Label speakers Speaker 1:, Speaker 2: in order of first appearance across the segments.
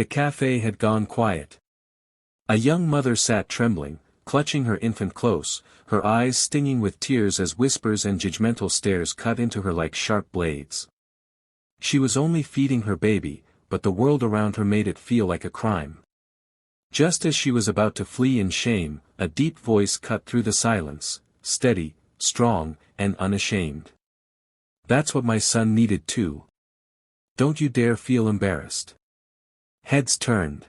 Speaker 1: The cafe had gone quiet. A young mother sat trembling, clutching her infant close, her eyes stinging with tears as whispers and judgmental stares cut into her like sharp blades. She was only feeding her baby, but the world around her made it feel like a crime. Just as she was about to flee in shame, a deep voice cut through the silence, steady, strong, and unashamed. "That's what my son needed too. Don't you dare feel embarrassed." Heads turned.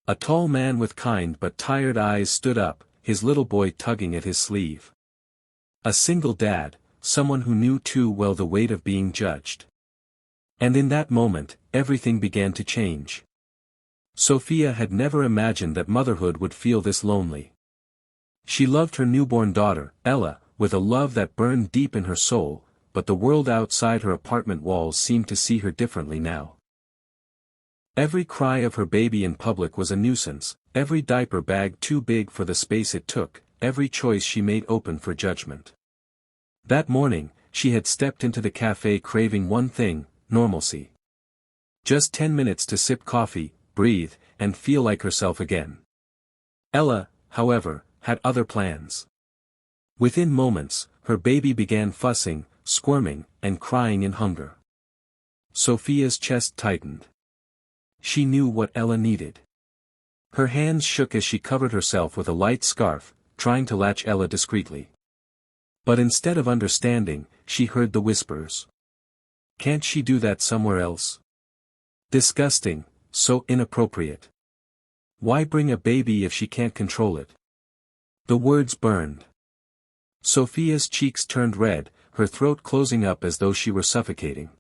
Speaker 1: A tall man with kind but tired eyes stood up, his little boy tugging at his sleeve. A single dad, someone who knew too well the weight of being judged. And in that moment, everything began to change. Sophia had never imagined that motherhood would feel this lonely. She loved her newborn daughter, Ella, with a love that burned deep in her soul, but the world outside her apartment walls seemed to see her differently now. Every cry of her baby in public was a nuisance, every diaper bag too big for the space it took, every choice she made open for judgment. That morning, she had stepped into the cafe craving one thing: normalcy. Just 10 minutes to sip coffee, breathe, and feel like herself again. Ella, however, had other plans. Within moments, her baby began fussing, squirming, and crying in hunger. Sophia's chest tightened. She knew what Ella needed. Her hands shook as she covered herself with a light scarf, trying to latch Ella discreetly. But instead of understanding, she heard the whispers. "Can't she do that somewhere else? Disgusting, so inappropriate. Why bring a baby if she can't control it?" The words burned. Sophia's cheeks turned red, her throat closing up as though she were suffocating.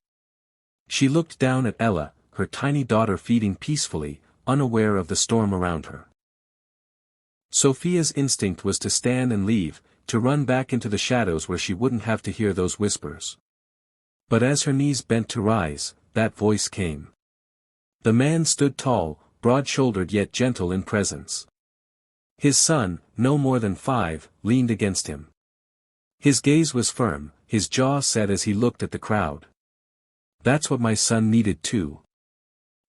Speaker 1: She looked down at Ella, her tiny daughter feeding peacefully, unaware of the storm around her. Sophia's instinct was to stand and leave, to run back into the shadows where she wouldn't have to hear those whispers. But as her knees bent to rise, that voice came. The man stood tall, broad-shouldered yet gentle in presence. His son, no more than 5, leaned against him. His gaze was firm, his jaw set as he looked at the crowd. "That's what my son needed too.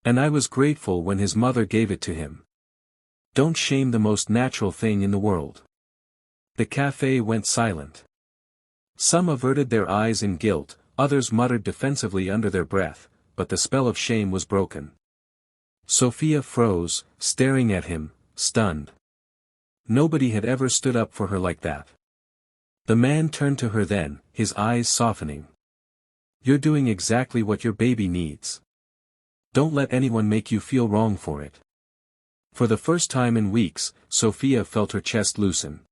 Speaker 1: And I was grateful when his mother gave it to him. Don't shame the most natural thing in the world." The cafe went silent. Some averted their eyes in guilt, others muttered defensively under their breath, but the spell of shame was broken. Sophia froze, staring at him, stunned. Nobody had ever stood up for her like that. The man turned to her then, his eyes softening. "You're doing exactly what your baby needs. Don't let anyone make you feel wrong for it." For the first time in weeks, Sophia felt her chest loosen.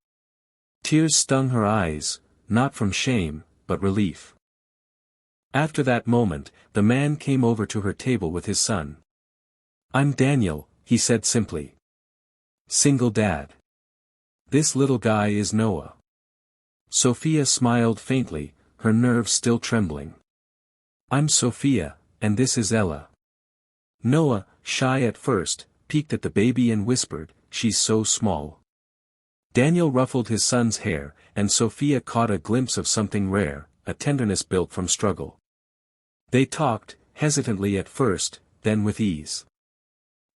Speaker 1: Tears stung her eyes, not from shame, but relief. After that moment, the man came over to her table with his son. "I'm Daniel," he said simply. "Single dad. This little guy is Noah." Sophia smiled faintly, her nerves still trembling. "I'm Sophia, and this is Ella." Noah, shy at first, peeked at the baby and whispered, "She's so small." Daniel ruffled his son's hair, and Sophia caught a glimpse of something rare, a tenderness built from struggle. They talked, hesitantly at first, then with ease.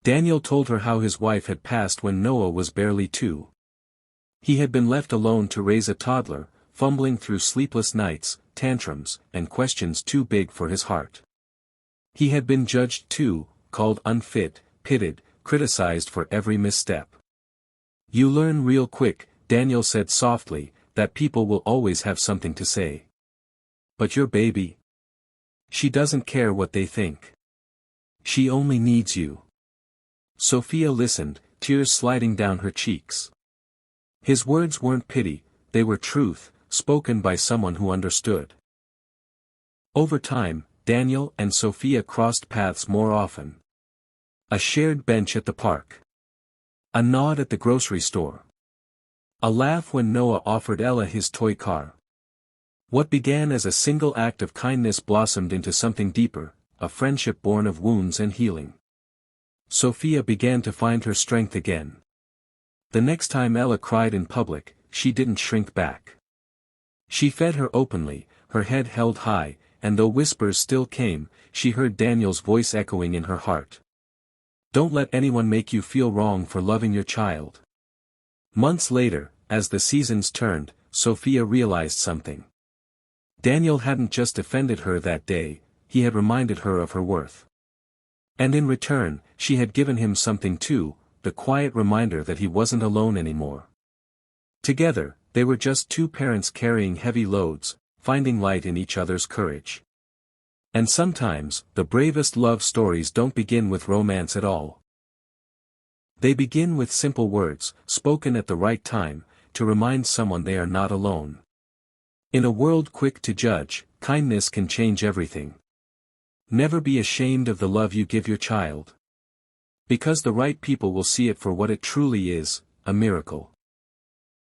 Speaker 1: Daniel told her how his wife had passed when Noah was barely 2. He had been left alone to raise a toddler, fumbling through sleepless nights, tantrums, and questions too big for his heart. He had been judged too, called unfit, pitted, criticized for every misstep. "You learn real quick," Daniel said softly, "that people will always have something to say. But your baby? She doesn't care what they think. She only needs you." Sophia listened, tears sliding down her cheeks. His words weren't pity, they were truth, spoken by someone who understood. Over time, Daniel and Sophia crossed paths more often. A shared bench at the park. A nod at the grocery store. A laugh when Noah offered Ella his toy car. What began as a single act of kindness blossomed into something deeper, a friendship born of wounds and healing. Sophia began to find her strength again. The next time Ella cried in public, she didn't shrink back. She fed her openly, her head held high, and though whispers still came, she heard Daniel's voice echoing in her heart. Don't let anyone make you feel wrong for loving your child. Months later, as the seasons turned, Sophia realized something. Daniel hadn't just defended her that day, he had reminded her of her worth. And in return, she had given him something too, the quiet reminder that he wasn't alone anymore. Together, they were just two parents carrying heavy loads, finding light in each other's courage. And sometimes, the bravest love stories don't begin with romance at all. They begin with simple words, spoken at the right time, to remind someone they are not alone. In a world quick to judge, kindness can change everything. Never be ashamed of the love you give your child. Because the right people will see it for what it truly is, a miracle.